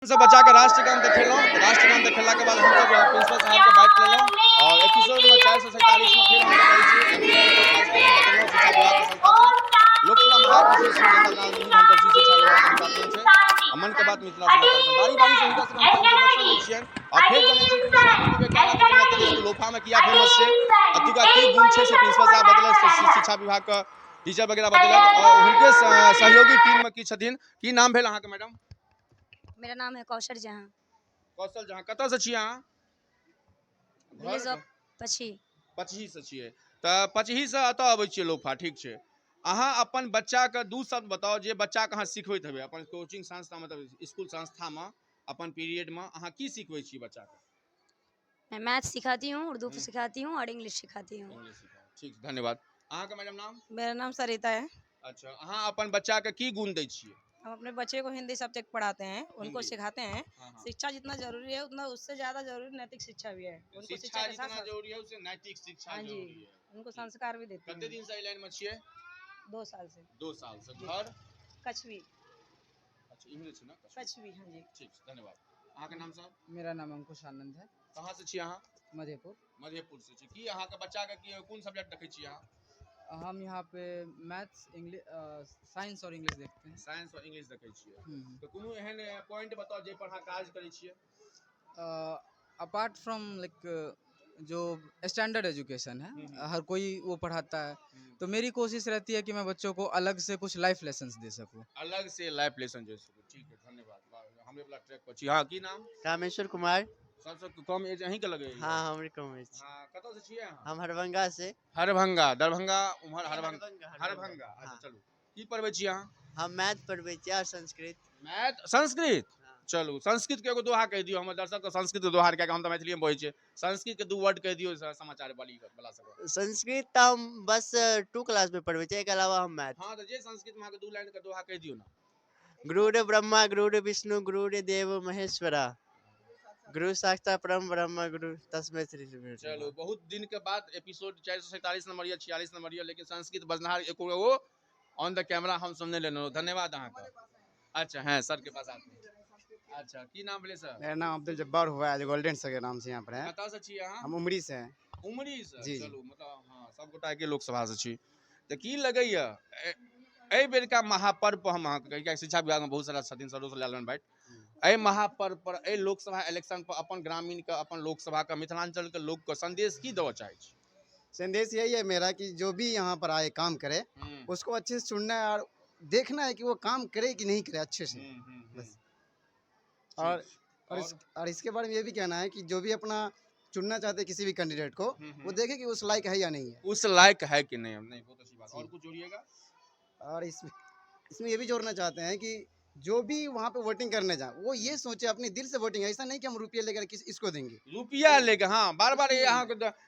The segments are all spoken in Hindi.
से बच्चा के राष्ट्रगान देखेलहुँ राष्ट्रगान देखेला के बाद हम सब प्रिंसिपल साहब के बाइट लेलहुँ और एपिसोड में 447 में फिर हम सब कहै छी शिक्षा विभाग के संस्था से लोकसभा महाविशेष जनता जनार्दन हम सब शिक्षा विभाग के डिपार्टमेंट से मन के बात मिथिला से बारी बारी से हुनका से हम इंट्रोडक्शन लै छियन और फिर जानै छी कि स्वामी विवेकानंद जनता स्कूल लोफा में किया फेमस छै अतुका की गुण छै से प्रिंसिपल साहब बतेलक शिक्षा विभाग के टीचर वगैरह बतेलक और उनके सहयोगी टीम में की छथिन की नाम भेल अहाँ के मैडम? मेरा नाम है कौशल जहाँ। कौशल जहाँ कतऽ से छी अहाँ? विलेज ऑफ पछी। पचही से छियै तऽ पचही से एतऽ अबै छियै लोफा ठीक छै। अहाँ अपन बच्चा के दू शब्द बताओ जे बच्चा के अहाँ सिखबैत हेबै अपन कोचिंग संस्था मतलब स्कूल संस्था में अपन पीरियड में अहाँ की सिखबै छी बच्चा के? मैं मैथ सिखाती हूँ, उर्दू सिखाती हूँ और इंग्लिश सिखाती हूँ। ठीक धन्यवाद। अहाँ के मैडम नाम? मेरा नाम सरिता है। अच्छा अहाँ अपन बच्चा के की गुण दै छियै? हम अपने बच्चे को हिंदी सब्जेक्ट पढ़ाते हैं, उनको सिखाते हैं। हाँ। शिक्षा जितना जरूरी है उतना उससे ज्यादा जरूरी नैतिक शिक्षा भी है। उनको शिक्षा के साथ जितना जरूरी है उससे नैतिक शिक्षा हाँ जी, जरूरी है। उनको संस्कार भी देते कितने हैं। दिन से ई लाइन में छियै? 2 साल से। 2 साल से। घर कछवी। अच्छा इंग्लिश ना कछवी हाँ जी। ठीक धन्यवाद। अहाँ के नाम साहब? मेरा नाम अंकुश आनंद है। कहाँ से छी अहाँ? मधेपुर। मधेपुर से छी। की अहाँ के बच्चा के कौन सब्जेक्ट रखै छी अहाँ? हम यहाँ पे मैथ्स इंग्लिश साइंस और इंग्लिश देखते हैं। साइंस और इंग्लिश रखै छियै। तो कोनो एहन पॉइंट बताओ जे पर अहाँ काज करै छियै? अपार्ट फ्रॉम लाइक जो स्टैंडर्ड एजुकेशन है हर कोई वो पढ़ाता है, तो मेरी कोशिश रहती है कि मैं बच्चों को अलग से कुछ लाइफ लेसन्स दे सकूं। अलग से लाइफ लेसन दे सकूं। ठीक है धन्यवाद। हमरे वाला ट्रैक पर छी। हाँ की नाम? रामेश्वर कुमार। सबसे कम एज अहीं के लगे? हाँ हमरे कम एज। हाँ कतौ से छियै अहाँ? हम हरभंगा से। हरभंगा दरभंगा उम्हर हरभंगा। हरभंगा। अच्छा चलू की पढ़बै छी अहाँ? हम मैथ पढ़बै छी और संस्कृत। मैथ संस्कृत? चलू संस्कृत के एगो दोहा कह दियो हमर दर्शक के संस्कृत के दोहा के हम त मैथिली में बोलै छियै। संस्कृत के 2 वर्ड कह दियो समाचार वाला सब। संस्कृत तो हम बस 2 क्लास में पढ़बै छी, एक अलावा हम मैथ। हां त जे संस्कृत में के 2 लाइन के दोहा कह दियो ना। गुरुर् ब्रह्मा गुरुर् विष्णु गुरुर्देव महेश्वरा गुरु साक्षात् परम ब्रह्म गुरु तस्मै श्री गुरु। चलो बहुत दिन के बाद एपिसोड 447 नंबर या 46 नंबर या लेकिन संस्कृत बजनहार एको वो ऑन द कैमरा हम सुनने लेनो। धन्यवाद अहाँ का। अच्छा हैं सर के पास आते हैं। अच्छा की नाम भेले सर? मेरा नाम अब्दुल जब्बार हुआ है, गोल्डन सर के नाम से यहाँ पर है। कतौ से छी अहाँ? हम उमरी से हैं। उमरी से? जी चलू मतलब हां सब गोटा के लोकसभा से छी त की लगैया ए बेर का महापर्व पर हम अहाँ के शिक्षा विभाग में बहुत सारा छथिन सरो से लालन बाइट ए महापर्व पर ए लोकसभा इलेक्शन पर अपन ग्रामीण का अपन लोकसभा का मिथिलांचल के लोग को संदेश की देना चाहे छी? संदेश यही है मेरा कि जो भी यहाँ पर आए काम करे उसको अच्छे से सुनना है और देखना है कि वो काम करे कि नहीं करे अच्छे से बस। और इसके बारे में ये भी कहना है कि जो भी अपना चुनना चाहते किसी भी कैंडिडेट को वो देखे कि उस लायक है या नहीं है। उस लायक है कि नहीं? नहीं बहुत अच्छी बात। और कुछ जोड़िएगा? और इसमें ये भी जोड़ना चाहते हैं कि जो भी वहाँ पे वोटिंग करने जाए वो ये सोचे अपने दिल से वोटिंग, ऐसा नहीं कि हम रुपया लेकर इसको देंगे। रुपया लेके हाँ बार बार यहाँ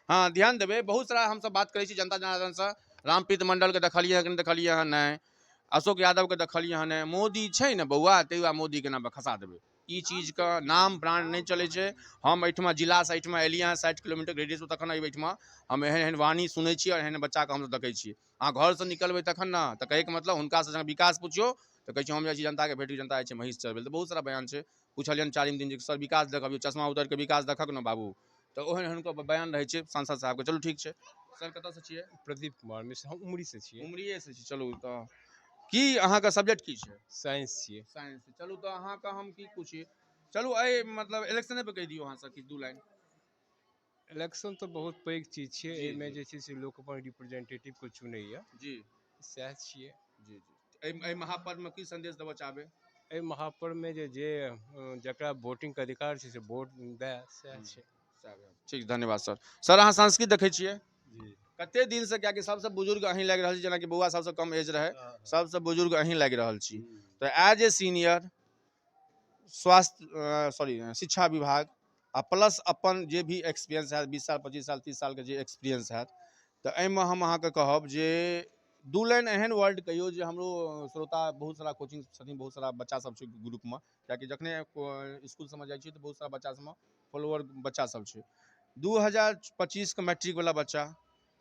हाँ ध्यान देवे। बहुत सारा हम सब बात करै छी जनता जनार्दन से। रामप्रीत मंडल के देखलिए कि देखलिए हन नहीं, अशोक यादव के देखलिए हन नहीं। मोदी छै ने बउआ तैया मोदी के नाम पर खसा देवे। ई चीज का नाम ब्रांड नहीं चले छे। हम एठमा जिला से एठमा एलिए हैं 60 किलोमीटर रेडियस तखन अइ एठमा हम एहन एहन वाणी सुनै छी और एहन बच्चा के हम देखै छी। अहाँ घर से निकलबै तखन ना त कहे के मतलब हुनका से विकास पूछियो तो कहे छी हम जाइ छी जनता के भेटी जनता जाइ छै महिष चरबै। तो बहुत सारा बयान छै पूछलियन 4 दिन सर विकास देखबियो चश्मा उतर के विकास देखक न बाबू तो ओहन हुनको बयान रहे छै सांसद साहब के। चलू ठीक छै सर कतऽ से छियै? प्रदीप कुमार मिश्र हम उमरी से छियै। उमरिए से छी। चलू तो की अहाँ का सब्जेक्ट की छै? साइंस छियै। साइंस। चलू तो अहाँ का हम की पूछिए। चलू ए मतलब इलेक्शने पे कह दियो अहाँ से कि 2 लाइन। इलेक्शन तो बहुत पैघ चीज छियै, एहिमे जे छै से लोक अपन रिप्रेजेंटेटिव को चुनैया जी सएह छियै। जी जी ए महापर्व में की संदेश देबऽ चाहबै? एहि महापर्व में जे जकरा वोटिंग के अधिकार छै से वोट दए सएह छै। ठीक धन्यवाद सर। सर अहाँ संस्कृत देखै छियै? जी। कते दिन से क्या कि सबसे बुजुर्ग अहीं लागि रहल छी जेना कि बौआ सबसे कम एज रहे सबसे बुजुर्ग अहीं लागि रहल छी। तो एज ए सीनियर स्वास्थ्य शिक्षा विभाग आ प्लस अपन जे भी एक्सपीरियंस है 20 साल 25 साल 30 साल के जे एक्सपीरियंस है तो एहिमे हम अहाँ के कहब जे 2 लाइन एहन वर्ड कहियो जे हमरो श्रोता बहुत सारा कोचिंग छथिन बहुत सारा बच्चा सब छै ग्रुप में कियाकि जखने स्कूल सब में जाइ छी तो बहुत सारा बच्चा सब में फॉलोअर बच्चा सब छै। 2025 के मैट्रिक वाला बच्चा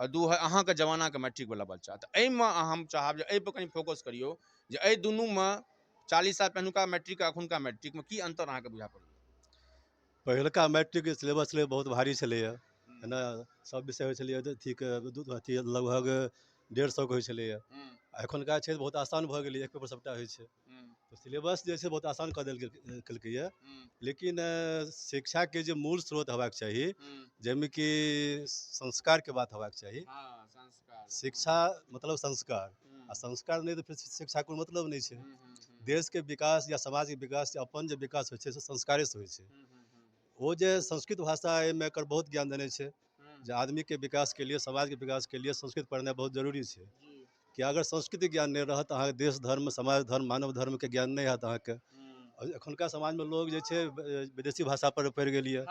और अहाँ के जमाना के मैट्रिक वाला बच्चा तो एहिमे हम चाहब जे एहि पर कनी फोकस करियो जे एहि दुनू में 40 साल पहिनुका मैट्रिक अखुनका मैट्रिक में की अंतर अहाँके बुझा पड़ल? पहिलका मैट्रिक के सिलेबस छलै बहुत भारी छलैए, है ना, सब विषय होइ छलैए अथी लगभग 150 के होइ छलैए। एखुनका छै बहुत आसान भऽ गेलै, एक पेपर सबटा होइ छै, तो सिलेबस जे छै बहुत आसान कऽ देलकैए। लेकिन शिक्षाके जे मूल स्रोत हेबाक चाही, जाहिमे कि संस्कारके बात हेबाक चाही। शिक्षा मतलब संस्कार, आ संस्कार नहीं तो फिर शिक्षा को मतलब नहीं छै। देश के विकास या समाज के विकास या अपन जे विकास होइ छै से संस्कारे से होइ छै। वो जे संस्कृत भाषा एहिमे एकर बहुत ज्ञान देने छै, जे आदमी के विकास के लिए, समाज के विकास के लिए संस्कृत पढ़नाइ बहुत जरूरी छै। कि अगर संस्कृत ज्ञान नहीं रहत, अहाँके देश धर्म, समाज धर्म, मानव धर्म के ज्ञान नहीं हैत अहाँके। एखुनका समाज में लोग जे छै विदेशी भाषा पर पढ़ि गेल यऽ,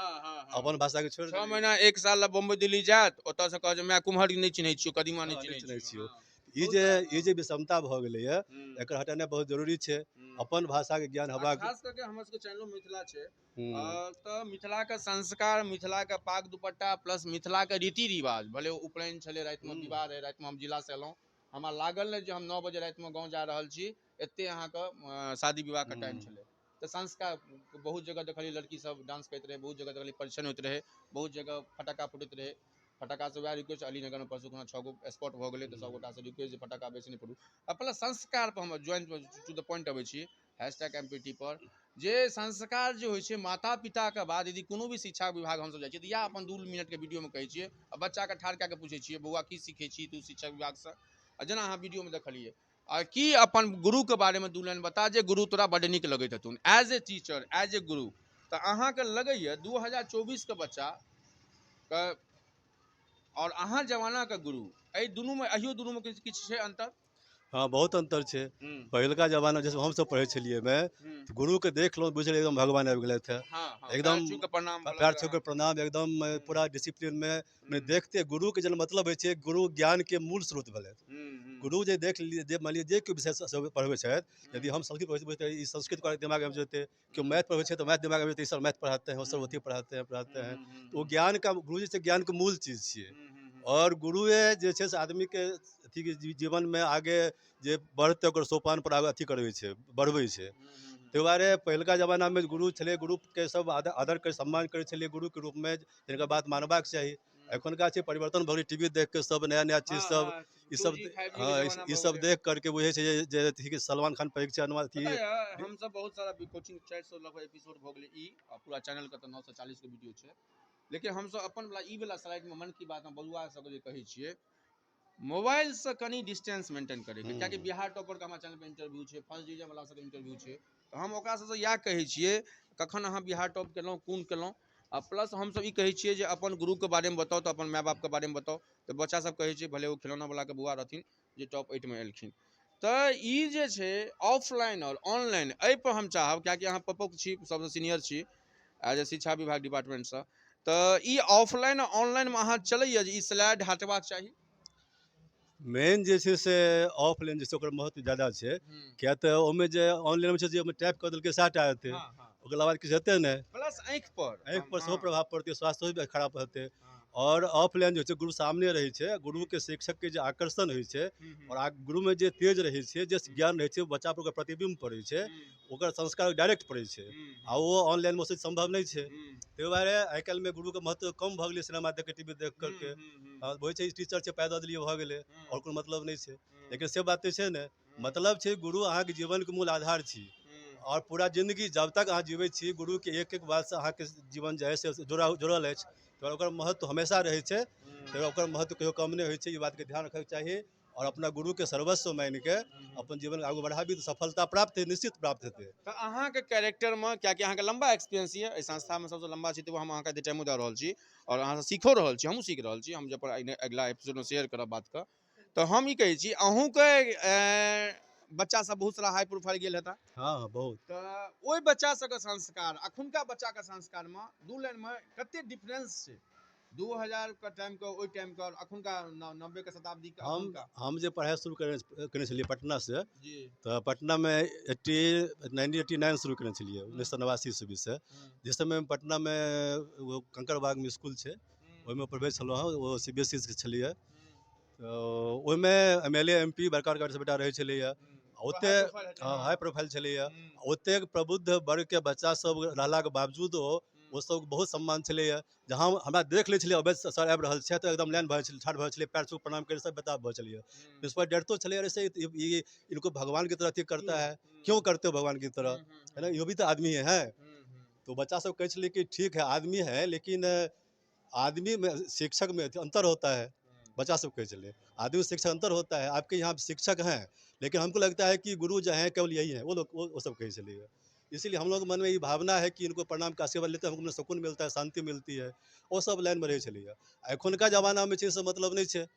अपन भाषा के छोड़ि 6 महीना 1 साल बम्बई दिल्ली जायत, ओतऽ से कहत जे मैं कुम्हर नहीं चिन्है छियो, कदीमा नहीं चिन्है चिन्है छियो। छियो। ई जे विषमता भऽ गेलैए, एकर हटेनाइ बहुत जरूरी छै। अपन भाषा के ज्ञान हेबाक, खास करके हमर सबके चैनलो मिथिला छै, तऽ मिथिला के संस्कार, मिथिला के पाग दुपट्टा प्लस मिथिला के रीति रिवाज, भले उपनयन छलै, राति में विवाह रहै, राति में हम जिला से एलहुँ, हमरा लागल नहि जे हम 9 बजे राति में गाँव जा रहल छी, एते अहाँके शादी विवाह के टाइम छलै। तऽ संस्कार बहुत जगह देखलियै लड़की सब डांस करैत रहे, बहुत जगह देखलियै परिछन होइत रहे, बहुत जगह फटाका फुटैत रहे। फटाका से वएह रिक्वेस्ट अलीनगर में परसू खुना 6 गो स्पॉट भऽ गेलै, तऽ सब गोटा से रिक्वेस्ट जे फटाका बेसी नहीं फोड़ू। अपना संस्कार पर हम ज्वाइन टू द पॉइंट अबै छी, #MPT पर जे संस्कार जे होइ छै, माता पिता के बाद यदि कोनो भी शिक्षा विभाग हमसब जाइ छियै, तऽ या अपन 2 मिनट के वीडियो में कहै छियै, आ बच्चा के ठाढ़ कए के पूछै छियै, बौआ की सीखै छी तू शिक्षा विभाग से? आ जेना अहाँ वीडियो में देखलियै, आ की अपन गुरु के बारे में 2 लाइन बता, जे गुरु तोरा बड्ड नीक लगैत हेतुन as a teacher, as a guru. तऽ अहाँके लगैए 2024 के बच्चा के और अहाँ जमाना के गुरु, एहि दुनू में, अहियो दुनू में किछु छै अंतर? हाँ बहुत अंतर छै। पहिलका जमाना जैसे हमसब पढ़ै छलियै में, तो गुरु के देख लो बुझ एकदम भगवान आबि गेलथि है। एकदम पैर छू के प्रणाम, पैर छू के प्रणाम, एकदम पूरा डिसिप्लिन में देखते गुरु के जन मतलब होइ छै, गुरु ज्ञान के मूल स्रोत भेलथि। गुरु जे देख लीजिए, जे मान लीजिए जे कोई विषय सब पढ़बै छथि, यदि हम संस्कृत पढ़बै तऽ ई संस्कृत का दिमाग में जेतै, क्यों मैथ पढ़बै छै तो मैथ दिमाग में जेतै, सर मैथ पढ़ाते हैं, वो सर होती पढ़ाते हैं। तो वो ज्ञान का, गुरु जी से ज्ञान के मूल चीज छियै। और गुरुए जे छै से आदमी के अथी के जीवन में आगे जे बढ़ते ओकर सोपान पर आगे अथी करबै छै, बढ़बै छै। ताहि दुआरे पहिलका जमाना में गुरु छलै, गुरु के सब आदर कर सम्मान करै छलियै गुरु के रूप में, जिनका बात मानबाक चाही। एखुनका छै परिवर्तन भऽ गेलै, टीवी देख के सब नया नया चीज सब, ई सब देख करके बुझे छै जे अथी के सलमान खान पैघ छै, अनुमान अथी। हम सब बहुत सारा कोचिंग 400 लगभग एपिसोड भऽ गेलै, ई पूरा चैनल के तऽ 940 के वीडियो छै। लेकिन हम सब अपन वाला ई वाला स्लाइड में मन की बात में बलुआ सबके जे कहै छियै, मोबाइल से कनी डिस्टेंस मेंटेन करैके, कियाकि बिहार टॉपर के हमरा चैनल पर इंटरव्यू छै, फर्स्ट डिवीजन वाला सबके इंटरव्यू छै, तऽ हम ओकरा सबसँ इएह कहै छियै, कखन अहाँ बिहार टॉप केलहुँ, कोन केलहुँ, आ प्लस हमसब ई कहै छियै जे अपन गुरुके बारेमे बताउ, तऽ अपन माय बापके बारेमे बताउ। तऽ बच्चा सब कहै छै भले ओ खिलौनावलाके बौआ रहथिन जे टॉप 8 में एलखिन। तऽ ई जे छै ऑफलाइन और ऑनलाइन, एहिपर हम चाहब, कियाकि अहाँ पप्पो छी, सबसँ सीनियर छी एज ए शिक्षा विभाग डिपार्टमेंटसँ, तऽ ई ऑफलाइन और ऑनलाइनमे अहाँ चलैए जे ई स्लाइड हटबाक चाही? मेन जे छै से ऑफलाइन जे छै ओकर महत्व ज़्यादा छै, किया तऽ ओहिमे जे ऑनलाइन में छै जे टाइप कऽ देलकै साटा हेतै, ओकर बाद किछु हेतै नहि। प्लस आँखि पर सेहो प्रभाव पड़तै, स्वास्थ्य भी खराब हेतै। और ऑफलाइन जो छै गुरु सामने रहै छै, गुरु के शिक्षक के जे आकर्षण होइ छै, और गुरु में जे तेज रहै छै, जे ज्ञान रहै छै, बच्चा पर ओकर प्रतिबिंब पड़ै छै, ओकर संस्कार डायरेक्ट पड़ै छै, आ वो ऑनलाइन में ओसब संभव नहीं छै। ताहि दुआरे आइ काल्हि में गुरु के महत्व कम भऽ गेलै, सिनेमा देख के, टीवी देख करके। होइ छै टीचर छै पाइ दऽ देलियै भऽ गेलै, और कोनो मतलब नहीं छै। लेकिन से बात तऽ छै नहि, मतलब छै गुरु अहाँके जीवन के मूल आधार छी, और पूरा जिंदगी जब तक अहाँ जीवै छी, गुरु के एक एक बात से अहाँके जीवन जे है से जुड़ल अछि, तो ओकर महत्व हमेशा रहै छै। तो ओकर महत्व कहियो कम नहीं होइ छै, ई बात के ध्यान रखैके चाही। और अपना गुरु के सर्वस्व मानि के अपन जीवन आगू बढ़ाबी तऽ सफलता प्राप्त है, निश्चित प्राप्त हेतै। तऽ अहाँके कैरेक्टर में, कियाकि अहाँके लंबा एक्सपीरियंस ये, एहि संस्था में सबसे लंबा छी, तो हम अहाँके एते टाइमो दऽ रहल छी, और अहाँ सीखो रहल छी, हमहूँ सीख रहल छी, हम जब अगला एपिसोड में शेयर करब बात का। तो हम ई कहै छी, अहूँके बच्चा सब बहुत सारा हाई प्रोफाइल गेल हेता। हाँ बहुत। तऽ ओहि बच्चा सबके संस्कार, अखुनका बच्चा के संस्कार में 2 लाइन में कते डिफरेंस छै? 2000 के टाइम के, ओहि टाइम के, और अखुनका 90 के शताब्दी के अखुनका। हम जे पढ़ाई शुरू करने छलियै पटना से, जी। तो पटना में 1989 शुरू करने छलियै, 1989 ईस्वी से। जिस समय पटना में वो कंकड़बाग में स्कूल छै, ओहिमे पढ़बै छलहुँ हँ, वो CBSE के छलियै। तो ओहिमे MLA MP बड़का बड़का बेटा रहै छलैए, ओते हाई प्रोफाइल छलैया ओतेक प्रबुद्ध वर्ग के बच्चा सब रहला के बावजूदो ओ सब बहुत सम्मान छलैया जहाँ हमरा देख लै छलियै अवैध सर आबि रहल छै तऽ एकदम लाइन भऽ छलै ठाढ़ भऽ छलै पैर छू प्रणाम करै सब बेताब भऽ छलियै इस पर डरतो छलै अरे से ये इनको भगवान की तरह अथी करता है क्यों करते हो भगवान की तरह है ना ये भी तो आदमी है तो बच्चा सब कहै छलै कि ठीक है आदमी है लेकिन आदमी में शिक्षक में अंतर होता है बच्चा सब कहे चले आदमी शिक्षक अंतर होता है आपके यहाँ शिक्षक हैं लेकिन हमको लगता है कि गुरु जो हैं केवल यही है वो लोग वो सब कहे चलिए इसीलिए हम लोग मन में ये भावना है कि इनको प्रणाम का आशीर्वाद लेते हैं हमको सुकून मिलता है शांति मिलती है वो सब लाइन में रहे चलिए एखुनका जमाना में चीज से मतलब नहीं है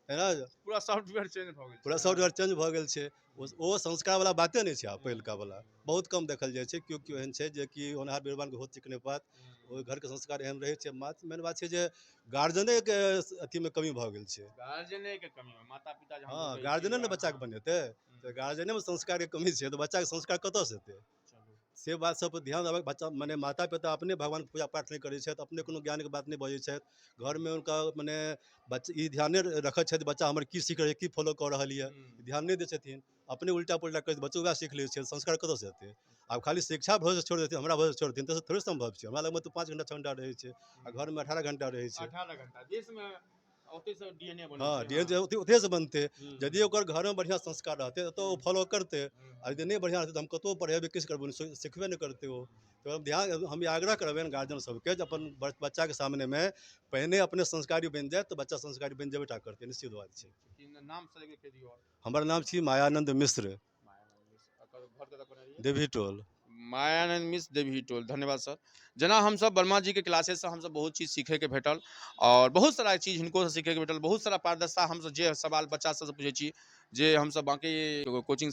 है ना पूरा सॉफ्टवेयर चेंज भऽ गेल पूरा सॉफ्टवेयर चेंज भऽ गेल छै ओ संस्कार वाला बाते नहीं है पहिलका वाला बहुत कम देखल जाए छै केओ एहन छै जे कि होनहार विद्वान के होत चिकने पात ओहि घर के संस्कार एहन रहे छै मेन बात छै जे गार्जियने के अथी में कमी भऽ गेल छै गार्जियने के कमी है माता पिता जहाँ हाँ गार्जियने ने बच्चा के बनेतै तो गार्जियने में संस्कार के कमी छै तो बच्चा के संस्कार कतऽ से हेतै से बात सब पर ध्यान देबाक बच्चा मने माता पिता अपने भगवान पूजा पाठ नहीं करै छथि अपने कोनो ज्ञान के बात नहीं बजै छथि घर में उनका मने बच्चा ई ध्याने रखै छथि बच्चा हमर की सीख रहै की फॉलो कऽ रहल यऽ ध्यान नहीं दै छथिन अपने उल्टा पुल्टा कहै बच्चो वएह सीख लै छै संस्कार कतऽ से हेतै आब खाली शिक्षा भरोसे छोड़ देथिन हमरा भरोसे छोड़ देथिन तऽ थोड़े संभव छै हमरा लगमे तो 5 घंटा 6 घंटा रहै छै आ घर में 18 घंटा रहै छै 18 घंटा देश में ओते से डीएनए बनै हाँ डीएनए ओते से बनते यदि ओकर घर में बढ़िया संस्कार रहते तो वो फॉलो करते आ यदि नहीं बढ़िया रहते तो हम कतौ पढ़ेबे किस करबे सिखबे नहीं करते हो तो हम ध्यान हम आग्रह करबे गार्जियन सबके जे अपन बच्चा के सामने में पहले अपने संस्कारी बन जाए तो बच्चा संस्कारी बन जेबे टा करते निश्चित बात छै नाम से कह दियो हमर नाम छी मायानंद मिश्र देवी टोल मायानंद मिश्र देवी टोल धन्यवाद सर जेना हम सब वर्मा जी के क्लासेस से हम सब बहुत चीज सीखे के भेटल और बहुत सारा चीज हिनको से सीखे के भेटल बहुत सारा पारदर्शिता हम सब जे सवाल बच्चा सब से पूछे छी जे हम सब बाकी कोचिंग